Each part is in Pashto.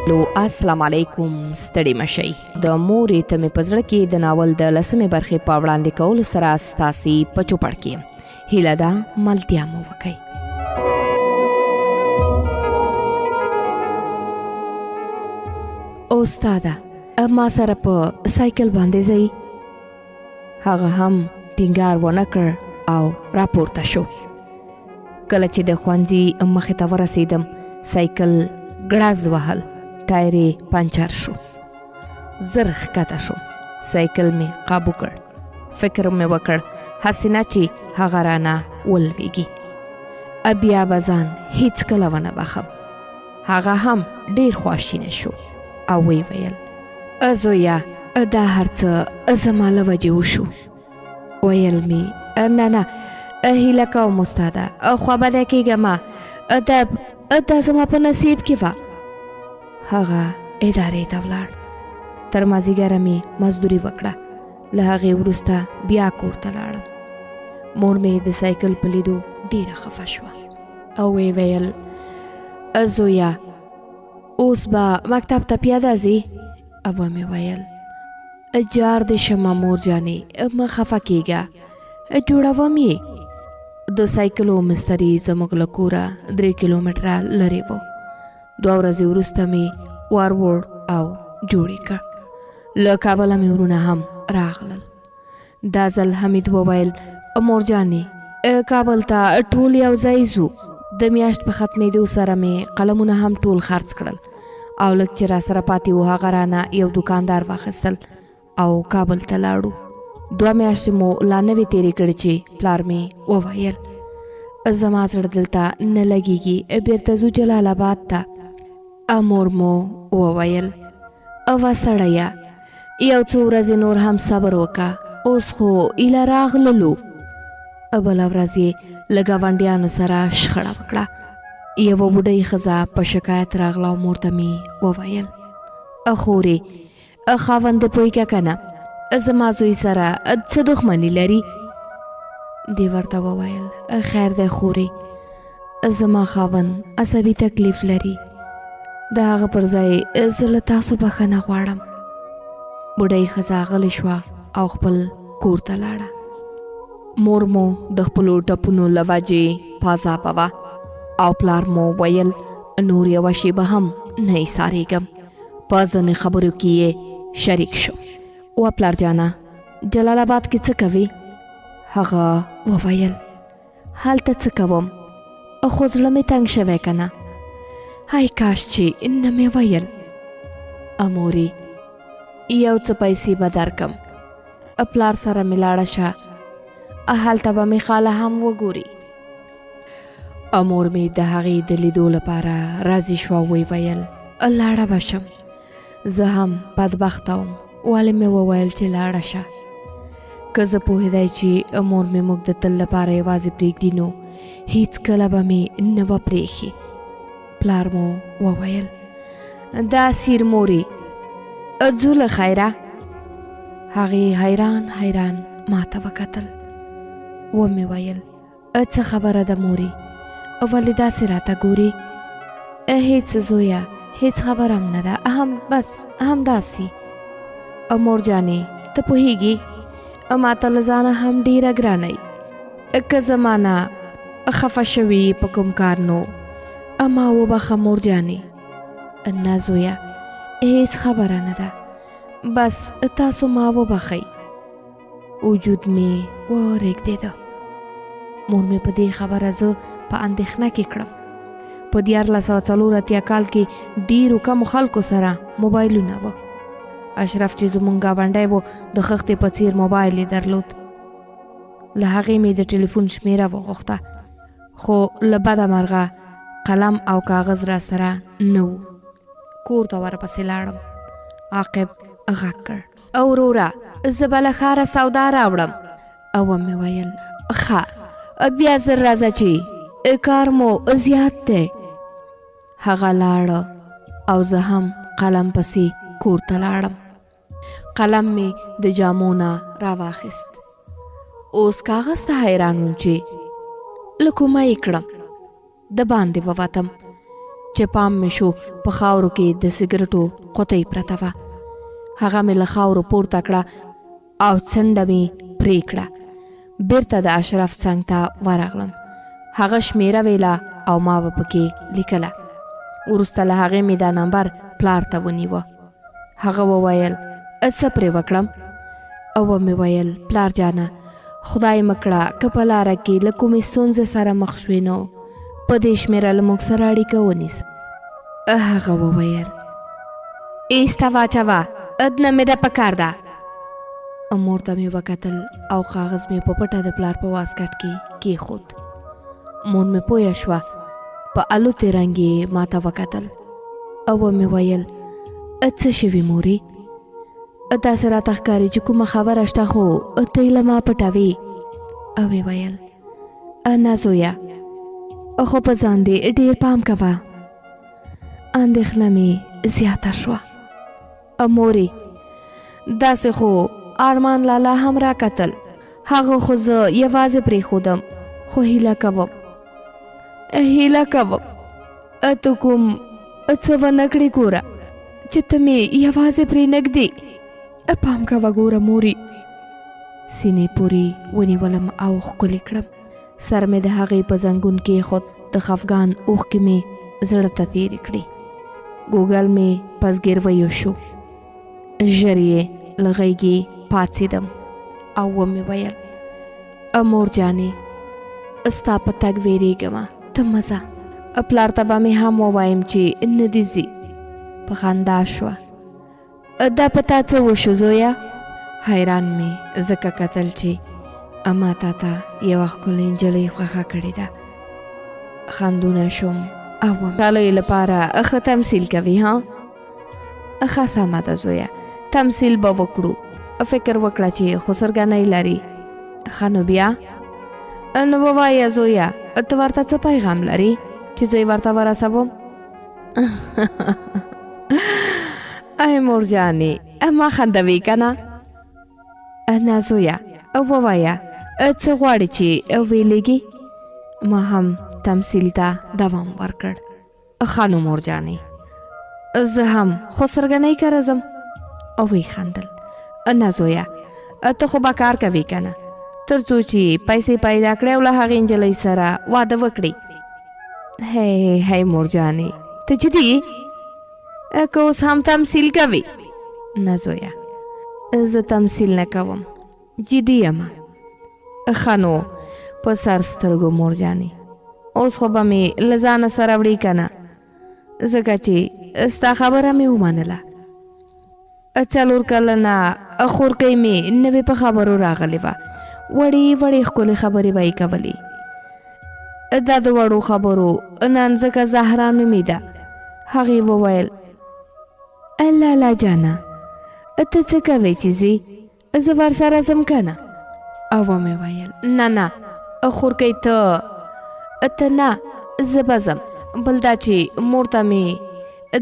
السلام علیکم. ستړي مشئ. د مورې ته مې په زړه کې د ناول د 10مې برخې په وړاندې کولو سره ستاسې په چوپړ کې هیله ده ملتیا مو وکړئ. استاده ما سره په سایکل باندې ځئ؟ هغه هم ټینګار ونه کړ او راپورته شو. کله چې د ښوونځي مخې ته ورسېدم سایکل ګړز وهل، ټایر یې پنچر شو. زر ښکته شوم، سایکل مې قابو کړ. فکر مې وکړ هسې نه چې هغه رانه ولویږي، بیا به ځان هیڅکله ونه بخم. هغه هم ډېر خواشینی شو او وی ویل زویا دا هر څه زما له وجې وشو. ویل مې نه نه هیله کوم استاده خوابدی کېږه ما، دا زما په نصیب کې وه. هغه ادارې ته ولاړ. تر مازدیګره مې مزدوري وکړه. له هغې وروسته بیا کور ته لاړم. مور مې د سایکل په لیدو ډېره خفه شوه او وی ویل زویا اوس به مکتب ته پیاده ځې؟ او مې ویل جار دې شمه مور جانې مه خفه کېږه، جوړوم یې. د سایکلو مستري زموږ له کوره 3 کیلومتره لرې و. 2 ورځې وروسته مې واروړ او جوړې کړ. له کابله مې ورونه هم راغلل. دا ځل حمید وویل مور جانې کابل ته ټول یو ځای ځو. د میاشت په ختمېدو سره مې قلمونه هم ټول خرڅ کړل او لږ چې را سره پاتې و هغه رانه یو دوکاندار واخیستل او کابل ته لاړو. 2 میاشتې مو لا نه وې تېرې کړې چې پلار مې وویل زما زړه دلته نه لګېږي، بېرته ځو جلال آباد ته. مور مو وویل اوه سړیه یو څو ورځې نور هم صبر وکړه، اوس خو ایله راغللو. بله ورځ یې له ګاونډیانو سره شخړه وکړه. یوه بوډۍ ښځه په شکایت راغله او مور ته مې وویل خورې خاوند دې پوهېږه که نه زما زوی سره څه دښمني لري؟ دې ورته وویل خیر دی خورې زما خاوند عصبي تکلیف لري، د هغه پر ځای زه له تاسو بښنه غواړم. بوډۍ ښځه غلې شوه او خپل کور ته لاړه. مور مو د خپلو ټپونو له وجې پازابه وه او پلار مو ویل نور یوه شیبه هم نه ایسارېږم. په ځینې خبرو کې یې شریک شو. و پلار جانه جلال آباد کې څه کوي؟ هغه وویل هلته څه کوم خو زړه مې تنګ شوی که نه. هی کاش چې نه مې ویل. مورې یو څه پیسې به درکم، پلار سره مې لاړه شه، هلته به مې خاله هم وګوري. مور مې د هغې د لیدو لپاره راضي شوه. وی ویل لاړه به شم، زه هم بدبخته وم ولې مې وویل چې لاړه شه. که زه پوهېدی چې مور مې موږ د تل لپاره یوازې پرېږدي نو هیڅکله به مې نه به پرېښي. پلار مو وویل دا سیر مورې ځو له خیره. هغې حیران حیران ما ته وکتل. ومې ویل څه خبره ده مورې ولې داسې راته ګورې؟ هیڅ زویه هیڅ خبره هم نه ده، بس همداسې. مور جانې ته پوهېږي ما ته له ځانه هم ډېره ګرانه که زما نه خفه شوي په کوم کار نو ما وبخه مور جانې. نه زویه هیڅ خبره نه ده، بس تاسو ما وبخئ. وجود مې ورېږدېده. مور مې په دې خبره زه په اندېښنه کې کړم. په 1484 کال کې ډېرو کمو خلکو سره موبایلونه وه. اشرف چې زموږ ګاونډی و د خښتې په څیر موبایل یې درلود. له هغې مې د ټلیفون شمیره وغوښته خو له بده مرغه قلم او کاغذ را سره نه و. کور ته ورپسې لاړم. عاقب غږ کړ وروره زه به له ښاره سودا راوړم. او مې ویل ښه بیا زر راځه چې کار مو زیات دی. هغه لاړه او زه هم قلم پسې کور ته لاړم. قلم مې د جامو نه راواخیست. اوس کاغذ ته حیران وم چې له کومه یې کړم. د باندې ووتم. چې پام مې شو په خاورو کې د سګرټو قطۍ پرته وه. هغه مې له خاورو پورته کړه او څنډه مې پرې کړه. بیرته د اشرف څنګ ته ورغلم. هغه شمیره ویله او ما به پکې لیکله. وروسته له هغې مې دا نمبر پلار ته ونیوه. هغه وویل څه پرې وکړم؟ او مې ویل پلار جانه خدای مکړه که په لاره کې له کومې ستونزې سره مخ شوې نو په دې شمیره له موږ سره اړیکه ونیسه. هغه وویل ایسته واچوه ادنه مې ده پکار ده. مور ته مې وکتل او کاغذ مې په پټه د پلار په واسکټ کې کېښود. مور مې پویه شوه. په الوتې رنګ یې ما ته وکتل او مې ویل څه شوي مورې؟ داسې راته ښکاري چې کومه خبره شته خو ته یې له ما پټوې. او ویې ویل نه زویه خو په ځان دې ډېر پام کوه. اندېښنه مې زیاته شوه. مورې داسې خو ارمان لالا هم را کتل. هغه خو زه یوازې پرېښودم خو هیله کوم ته کوم څه ونه کړې ګوره چې ته مې یوازې پرې نږدې. پام کوه ګوره مورې. سینې پورې ونیولم او ښکلې کړم. سر مې د هغې په زنګون کې خود د خفګان اوښکې مې زړه ته تېرې کړې. ګوګل مې په زګیرویو شو. ژر یې له غېږې پاڅېدم او ومې ویل مور جانې ستا په تګ وېرېږمه ته مه ځه. پلار ته به مې هم ووایم چې نه دې ځي. په خندا شوه. دا په تا څه وشو زویه؟ حیران مې ځکه کتل چې اما تا ته یوه ښکلې نجلۍ خوښه کړې ده. خندونه شوم او خوشحالۍ لپاره ښه تمثیل کوي ها؟ ښه سمه ده زویه تمثیل به وکړو. فکر وکړه چې خسرګنۍ لري. ښه نو بیا نو ووایه زویه ته ورته څه پیغام لري چې زه یې ورته ورسوم؟ ای مور جانې ما خندوي که نه؟ نه زویه ووایه څه غواړې چې ویلېږي؟ ما هم تمثیل ته دوام ورکړ. ښه نو مور جانې زه هم خسرګنۍ کره ځم. ویې خندل. نه زویه ته خو به کار کوې که نه تر څو چې پیسې پیدا کړې او له هغې نجلۍ سره واده وکړې. هی مور جانې ته جدي یې؟ که اوس هم تمثیل کوې؟ نه زویه زه تمثیل نه کوم جدي یم. ښه نو په سر سترګو مور جانې اوس خو به مې له ځانه سره وړې که نه ځکه چې ستا خبره مې ومنله. 4 کلنه خورکۍ مې نوې په خبرو راغلې وه. وړې وړې ښکلې خبرې به یې کولې. دا د وړو خبرو نن ځکه زهرا نومېده. هغې وویل لالا جانه ته څه کوې چې ځې؟ زه ورسره ځم که نه؟ او مې ویل نه خورکۍ ته نه زه به ځم. بل دا چې مور ته مې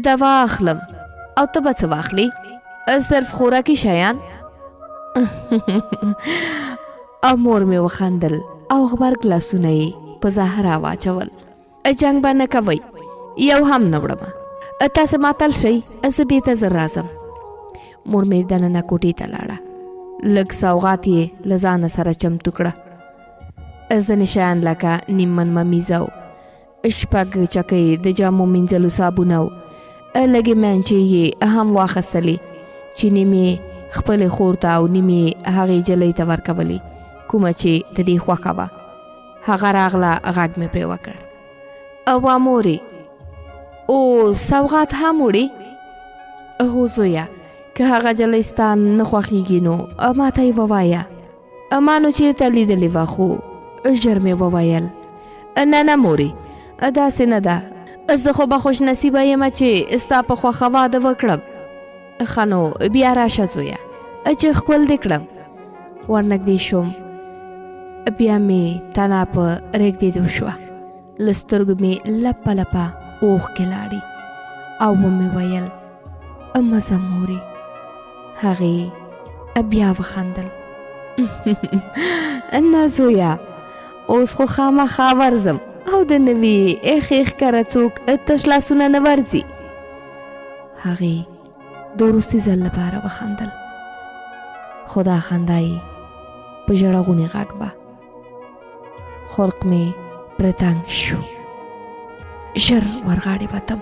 دوا اخلم. او ته به څه واخلې؟ صرف خوراکي شیان؟ او مور مې وخندل او غبرګ لاسونه یې په زهرا واچول. جنګ به نه کوئ یو هم نه وړمه. تاسې ماتل شئ زه بېرته زر راځم. مور مې دننه کوټې ته لاړه. لږ سوغات یې له ځانه سره چمتو کړه. ځینې شیان لکه نیم من ممیز او 6 چکۍ د جامو مینځلو صابون او لږې مینچې یې هم واخیستلې چې نیمې خپلې خور ته او نیمې هغې نجلۍ ته ورکولې کومه چې د دې خوښه وه. هغه راغله غږ مې پرې وکړ. وا مورې او سوغات هم وړې؟ هو زویه که هغه نجلۍ ستا نه خوښېږي نو ما ته یې ووایه. ما نو چېرته لیدلې وه خو ژر مې وویل نه مورې داسې نه ده. زه خو به خوش نصیبه یم چې ستا په خوښه واده وکړم. ښه نو بیا راشه زویه چې ښکل دې کړم. ورنږدې شوم. بیا مې تنه په رېږدېدو شوه. له سترګو مې لپه لپه اوښکې لاړې او ومې ویل مه ځه مورې. هغې بیا وخندل. نه زویه اوس خو خامخا ورځم او د نوي اخ کره څوک تش لاسونه نه ورځي. هغې د وروستي ځل لپاره وخندل، خو دا خندا یې په ژړغوني غږ به. خلق مې پرې تنګ شو. ژر ورغاړې وتم.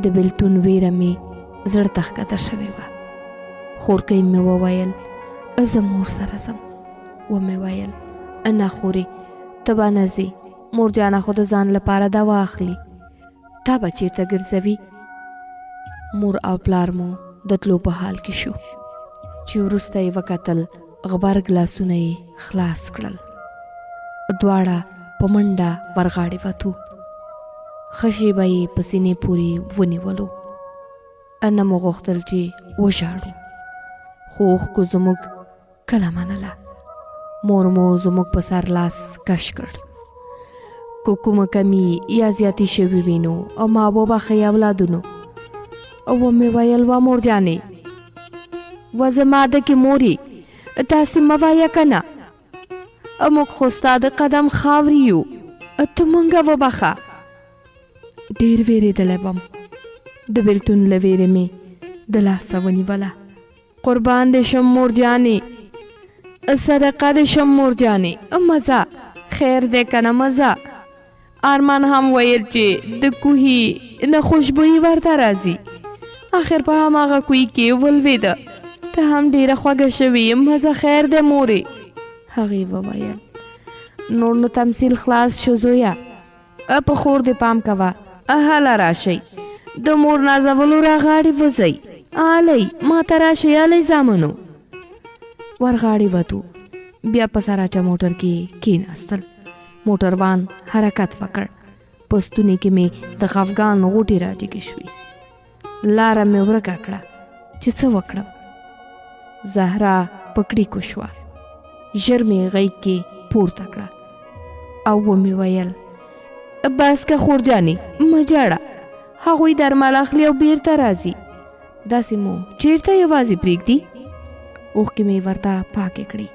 د بېلتون ویره مې زړه ته ښکته شوې وه. خورکۍ مې وویل زه مور سره ځم. ومې ویل نه خورې، ته به نه ځې، مور جانه خو د ځان لپاره دوا اخلي، تا به چېرته ګرځوي؟ مور او پلار مو د تلو په حال کې شو چې وروسته یې وکتل غبرګ لاسونه یې خلاص کړل. دواړه په منډه ورغاړې وتو. ښه شېبه یې په سینې پورې ونیولو. نه مو غوښتل چې وژاړو، خو اوښکو زموږ کله منله. مور مو زموږ په سر لاس کش کړ. که کومه کمی یا زیاتی شوي وي نو ما وبښئ اولادونو. ومې ویل وا مور جانې، و زما د کې مورې تاسې مه وایه که نه، موږ خو ستا د قدم خاورې یو، ته مونږه وبښه. ډېر وېرېدلی وم. د بېلتون له وېرې مې د لاسه ونیوله. قربان دې شم مور جانې، صدقه دې شم مور جانې، مزه خیر دی که نه مزه. ارمان هم ویل چې د کوهي نه خوشبویي ورته راځي. آخر په هماغه کوهي کې ولوېده. ته هم ډېره خوږه شوې، مزه خیر دی مورې. هغې وویل نور نو تمثیل خلاص شو زویه، په خور دې پام کوه، هله راشئ، د مور نازولو راغاړې وځئ، آلی ما ته راشئ، آلی زامنو. ورغاړې وتو. بیا په سراچه موټر کې کېناستل. موټروان حرکت وکړ. په ستوني کې مې د خفګان غوټې راجګې شوې. لاره مې ورکه کړه چې څه وکړم. زهرا پکړیکو شوه. ژر مې غېږ کې پورته کړه او ومې ویل بس که خور جانې مه ژاړه، هغوی درمل اخلي او بیرته راځي، داسې مو چېرته یوازې پرېږدي. اوښکې مې ورته پاکې کړې.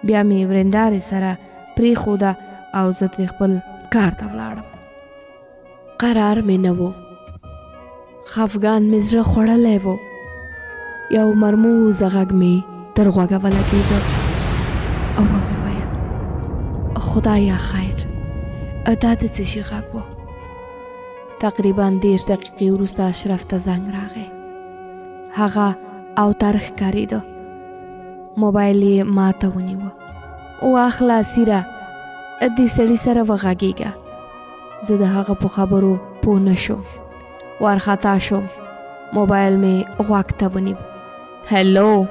بیا مې ورېندارې سره پرېښوده او زه ترې خپل کار ته ولاړم. قرار مې نه و. خفګان مې زړه خوړلی و. یو مرموزه غږ مې تر غوږه ولګېده او ومې ویل خدایا خیر، دا د څه شي غږ و؟ تقریبا 10 دقیقې وروسته اشرف ته زنګ راغی. هغه اوتر ښکارېده. موبایل یې ماته ونیوه. واخله سیره، دې سړي سره وغږېږه. زه د هغه په خبرو پوه نه شوم. وارخطا شوم. موبایل مې غوږ ته ونیو. هلو،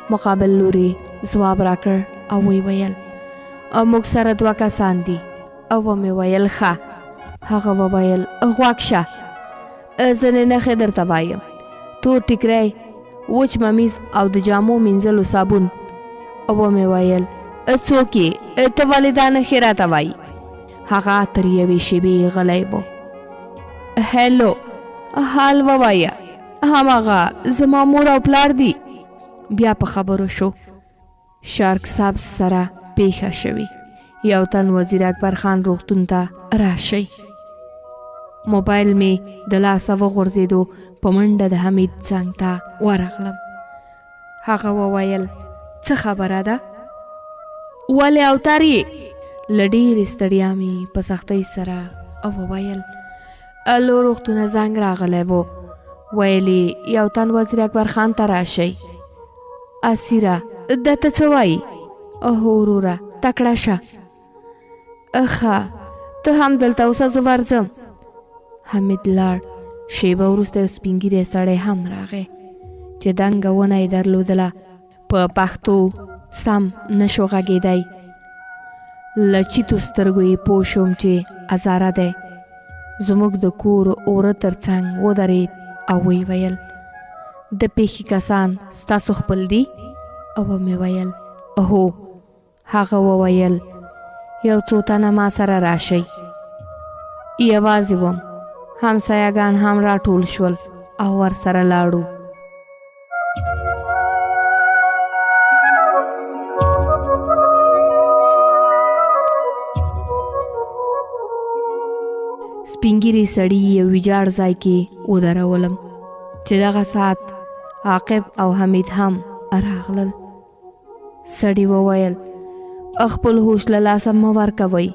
مقابل لوري ځواب راکړ او وی ویل موږ سره 2 کسان دي. او مې ویل ښه. هغه وویل غوږ شه، ځینې نښې درته وایم: تور ټیکری، وچ ممیز او د جامو مینځلو صابون. او مې ویل څوک یې؟ ته ولې دا نښې راته وایي؟ هغه تر یوې شېبې غلی و. هلو، حال ووایه. هماغه زما مور او پلار دي. بیا په خبرو شو. شارک صاحب سره پیښه شوې. یو تن وزیر اکبر خان روغتون ته راشئ. موبایل می د لاسه وغورځېدو. په منډه د حمید څنګ ته ورغلم. هغه وویل څه خبره ده؟ ولې اوتر یې؟ له ډېرې ستړیا مې په سختۍ سره وویل له روغتونه زنګ راغلی و. ویل یو تن وزیر اکبر خان ته راشئ. اسیره، درته څه وایي؟ هو وروره، تکړه شه. ښه، ته هم دلته اوسه، زه ورځم. حمید لاړ. شیبه وروسته یو سپین ږیری سړی هم راغی چې دنګه ونه یې درلودله. په پښتو سم نشو غږېدی. له چیتو سترګو یې پوه شوم چې ازاره دی. زموږ د کور اوره تر څنګ ودرېد او وی ویل د پیښې کسان ستاسو خپل دي؟ او مې ویل هو. هغه وویل یو څو تنه ما سره راشئ. یوازې وم. همسایه‌ګان هم راټول شول او ورسره لاړو. سپین ږیري سړي یو ویجاړ ځای کې ودرولم چې دغه ساعت عاقب او حمید هم راغلل. سړي وویل خپل هوش له لاسه مه ورکوئ،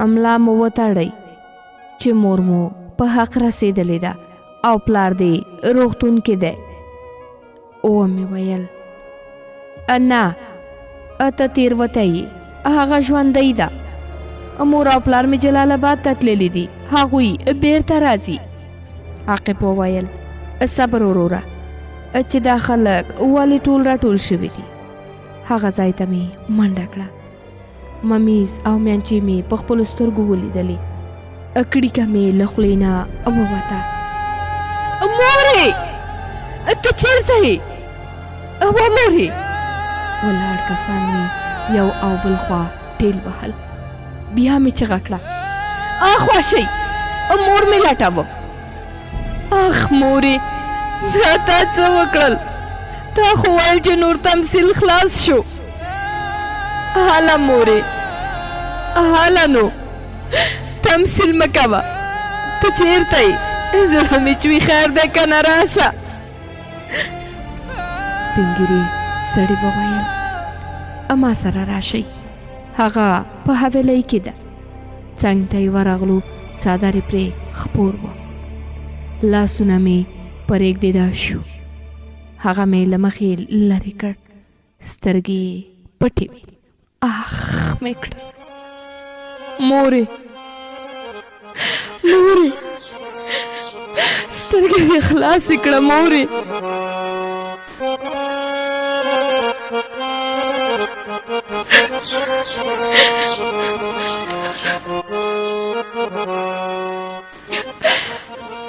املا مو وتړئ چې مور مو په حق رسېدلې ده او پلار دې روغتون کې دی. ومې ویل نه، ته تېروتی یې، هغه ژوندی ده. مور او پلار مې جلال آباد ته تللی دي، هغوی بیرته راځي. عاقب وویل صبر وروره چې دا خلک ولې ټول راټول شوي دي. هغه ځای ته مې منډه کړه. ممیز او میانچې مې په خپلو سترګو ولیدلې. کړیکه مې له خولې نه ووته. مورې ته چېرته یې؟ مورې. ولاړ کسان مې یو او بل خوا ټیل وهل. بیا مې چغه کړه اخوا شئ، مور مې لټوم. اخ مورې، دا تا څه وکړل؟ تا خو ویل چې نور تمثیل خلاص شو. هله مورې، هله نو تمثیل مه کوه. ته چېرته یې؟ زړه مې چوي، خیر دی که نه؟ راشه. سپین ږیري سړي وویل ما سره راشئ، هغه په حویلۍ کې ده. څنګ ته یې ورغلو، څادر یې پرې خپور و. لاسونه مې پرېږدېده شو. هغه مې له مخې لرې کړ. سترګې یې پټې وې. اخ مې کړل. مورې، مورې، سترګې دې خلاصې کړه مورې.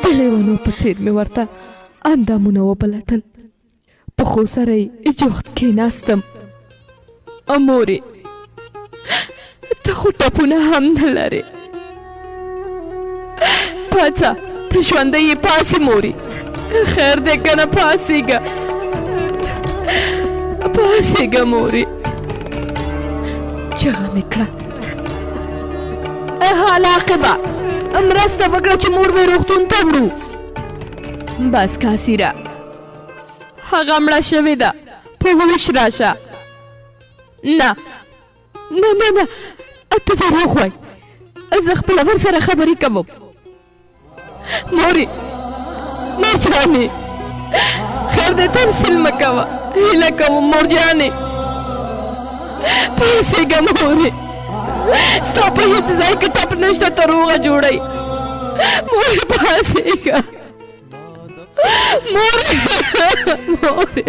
د لیونو په څېر مې ورته اندامونه وپلټل. پښو سره یې جوخت کېناستم. مورې، ته خو ټپونه هم نه لرې. پاڅه، ته ژوندی یې، پاسې مورې. خیر دی که نه؟ پاسېږه، پاسېږه مورې. چغه مې کړه حال عاقبه، مرسته وکړه چې مور مې روغتون ته وړو. بس کاسیره، هغه مړه شوې ده، په هوش راشه. نه نه نه نه، ته دروغ وایې، زه خپله ورسره خبرې کوم. مورې، مور جانې، خیر دی تمثیل مه کوه، هیله کوم مور جانې. پاسېږه مورې، ستا په هېڅ ځای کې ټپ نشته، ته روغه جوړئ. مورې پاسېږه مورې. مورې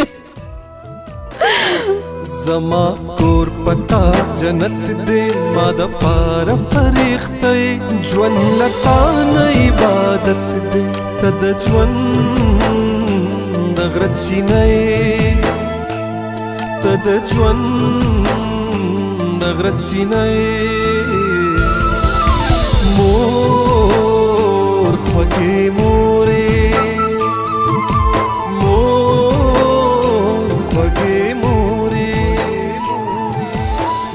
زما کور پتا جنت دې، ما د پاره فرښتې ژوند لتا نه عبادت دې. ته د ژوند د غره چینې، ته د ژوند د غره چینې. مور خوږې مورې، مور خوږې مورې،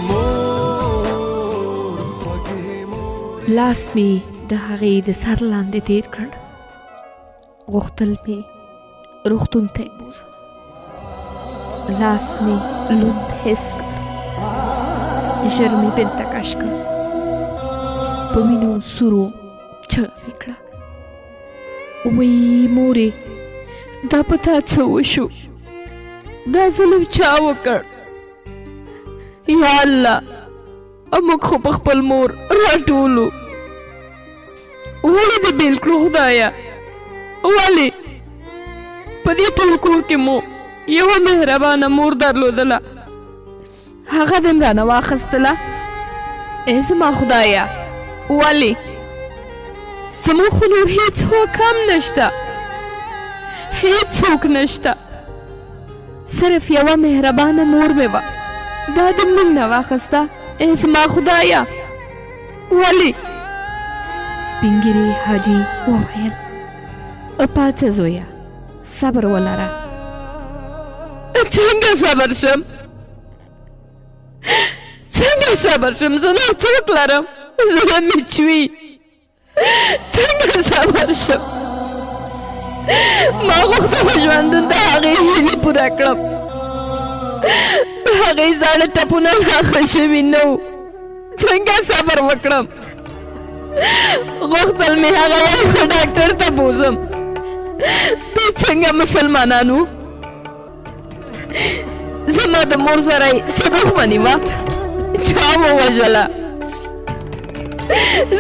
مور خوږې مورې. لاس مې د هغې د سر لاندې تیر کړ. غوښتل مې روغتون ته یې بوځم. لاس مې لوند حس کړ. ژر مې بېرته کش کړ. په وینو سورو چغه مې کړه وی مورې دا په تا څه وشو؟ دا ظلم چا وکړ؟ یا الله موږ خو په خپل مور راټولو، ولې دې بېل کړو خدایه؟ ولې په دې ټول کور کې مو یوه مهربانه مور درلودله، هغه دې م رانه واخیستله؟ ای زما خدایه ولې؟ زموږ خو نور هېڅوک هم نشته، هېڅوک نشته، صرف یوه مهربانه مور مې وه، دا دې موږ نه واخیسته؟ ای زما خدایه ولې؟ سپین ږیري حاجي وویل پاڅه زویه صبر ولره. څنګه صبر شم؟ څنګه صبر شم؟ زه نور څوک لرم؟ زړه مې چوي، څنګه صبر شم؟ ما غوښتل ژوندون د هغې هیلې پوره کړم. د هغې زاړه ټپونه لا ښه شوي نه وو. څنګه صبر وکړم؟ غوښتل مې هغه یو ښه ډاکټر ته بوزم. دوی څنګه مسلمانان وو؟ زما د مور سره یې څه دښمني وه؟ چا ووژله؟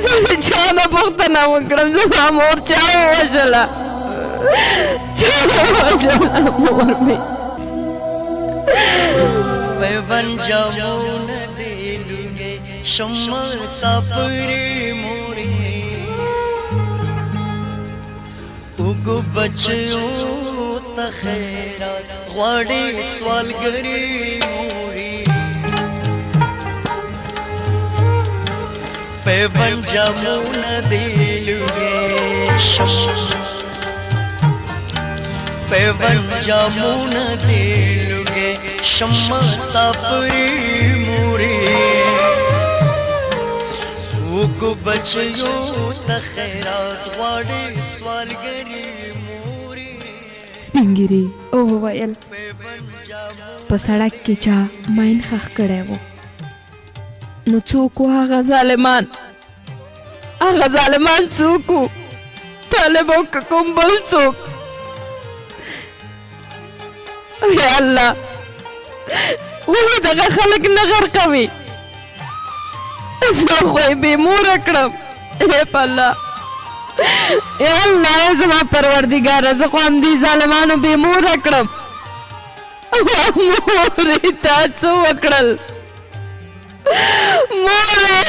زه د چا نه پوښتنه وکړم زما مور چا ووژله؟ چا ووژله مور مې؟ پیوند جامون دلوگے شما سافری موری اگو بچیو تخیرات غواڑی سوالگری موری پیوند جامون دلوگے پیوند جامون دلوگے شما سافری موری وکو بچیو تخیرات غواړي سوالګری موري. سپین ږیري وویل په سړک کې چا ماین ښخ کړی و. نو څوک و هغه ظالمان؟ هغه ظالمان څوک و؟ طالب او که کوم بل څوک؟ یا الله ولې دغه خلک نه غرقوي؟ زه خو یې بې موره کړم. ای په الله، یا الله زما پروردګاره، زه خو همدې ظالمانو بې موره کړم. مورې تا څه وکړل؟ مورې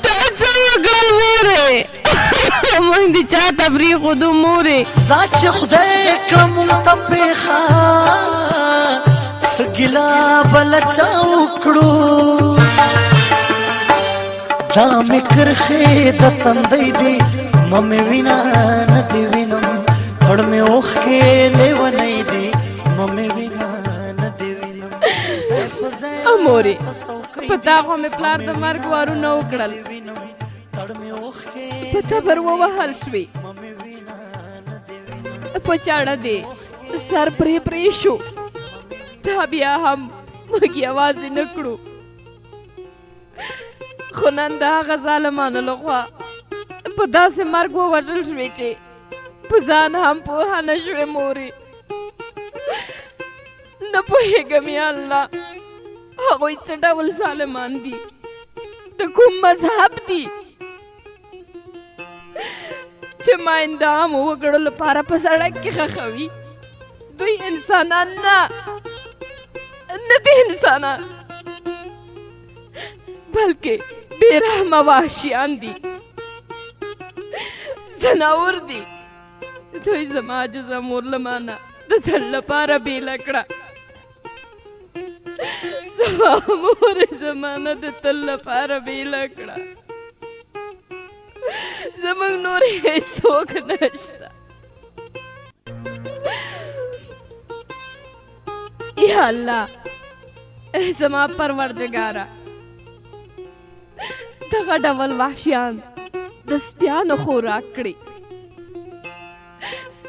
تا څه وکړل مورې؟ موږ دې چا تفریح خودو مورې؟ زه چې خدای کړم ته پېښه څه ګیله بله چا وکړو دا مې کرښې د تندی دي مه مې وینه نه دې وینم کړ مې اوښکې لیونی دي مه مې وینه نه دې وینم. مورې په تا خو مې پلار د مرګ وارونه وکړل، په تبر ووهل شوې، په چاړه دې سر پرې پرې شو. تا بیا هم موږ یوازې نه کړو، خو نن د هغه ظالمانو لخوا په داسې مرګ ووژل شوې چې په ځان هم پوهه نه شوې مورې. نه پوهېږم یا الله هغوی څه ډول ظالمان دي، د کوم مذهب دي چې ماین د عامو وګړو لپاره په سړک کې ښخوي. دوی انسانان نه دي انسانان، بلکې بې رحمه وحشیان دي، ځناور دي. دوی زما عاجزه مور له مانه د تل لپاره بېله کړه. زما مور یې زما نه د تل لپاره بېله کړه. زموږ نور هېڅوک نشته. یا الله زما پروردګاره، دغه ډول وحشیان د سپیانو خوراک کړي.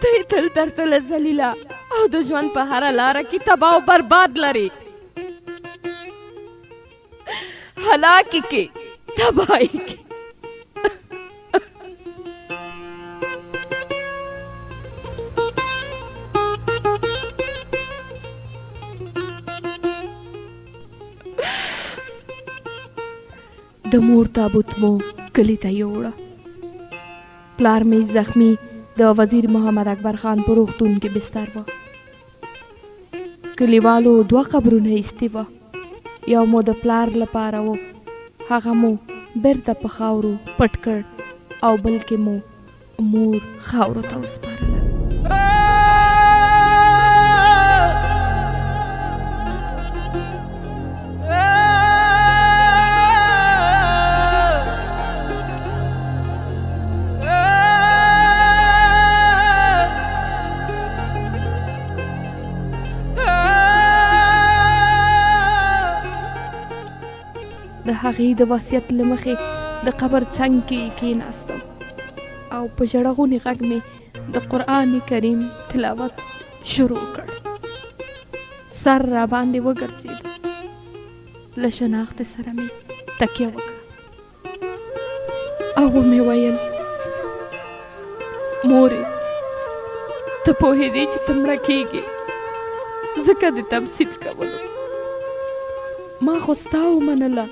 ته یې تل تر تله ذلیله او د ژوند په هره لاره کې تباه او برباد لري. هلاکې کې تباهي کې. د مور تابوت مو کلي ته یووړه. پلار مې زخمی د وزیر محمد اکبر خان په روغتون کې بستر و. کلیوالو 2 قبرونه ایستي وه. یو مو د پلار لپاره و، هغه مو بیرته په خاورو پټ کړ، او بل کې مو مور خاورو ته وسپارله. د هغې د وصیت له مخې د قبر څنګ کې کېناستم او په ژړغوني غږ مې د قرآن کریم تلاوت شروع کړ. سر را باندې وګرځېد. له شناخت سره مې تکیه وکړه او مې ویل مورې ته پوهېدې چې ته مړه کېږې ځکه د تمثیل کولو ما خو ستا ومنله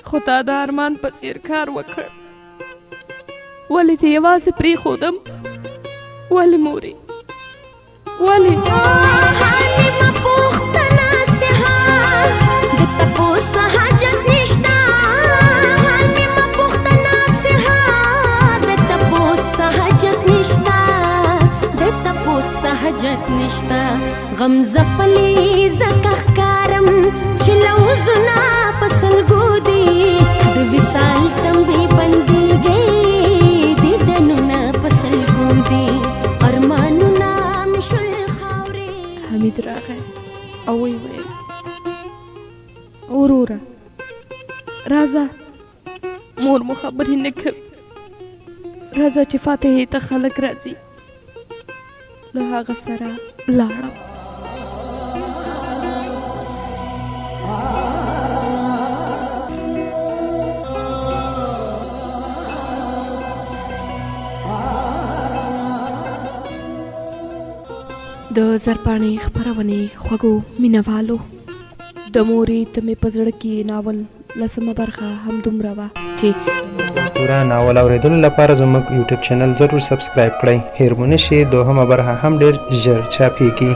خو تا د ارمان په څېر کار وکړ ولې دې یوازې پرېښودم ولې مورې ولې حاجت نشتا غم زپلی زکه ښکارم چې لوزونه په سلګو دي د وصال تمبې بندېږي دیدنونه په سلګو دي ارمانونه مې شول خاورې. حمید راغی او ویې ویل وروره راځه مور مو خبرې نه کوي راځه چې فاتحې ته خلک راځي. له هغه سره لاړم. د زرپاڼې خپرونې خوږو مینهوالو د مورې ته مې په زړه کې ناول لسمه برخه همدومره وه چې پورا ناول اورېدلو لپاره زموږ یوټیوب چینل ضرور سبسکرایب کړئ. هیر مو نشي دوهمه برخه هم ډېر ژر چاپېږي.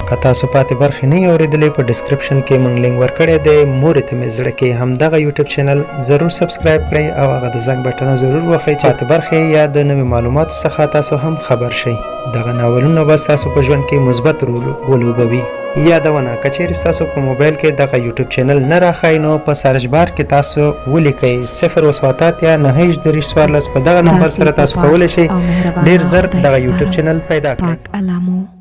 که تاسو پاتې برخې نه یې اورېدلې په ډسکرپشن کې موږ لینک ورکړی دی. مورې ته مې زړه کې همدغه یوټیوب چینل ضرور سبسکرایب کړئ او هغه د زنګ بټنه ضرور وښئ چې پاتې برخې یا د نوې معلوماتو څخه تاسو هم خبر شئ. دغه ناولونه به ستاسو په ژوند کې مثبت رول ولوبوي. یادونه که چیرې ستاسو په موبایل کې دغه یوټیوب چینل نه راښایي نو په سرچ بار کې تاسو ولیکئ 0 یا 9 په دغه نمبر سره تاسو کولی شئ ډېر زر دغه یوټیوب چینل پیدا کړئ. پاک علامو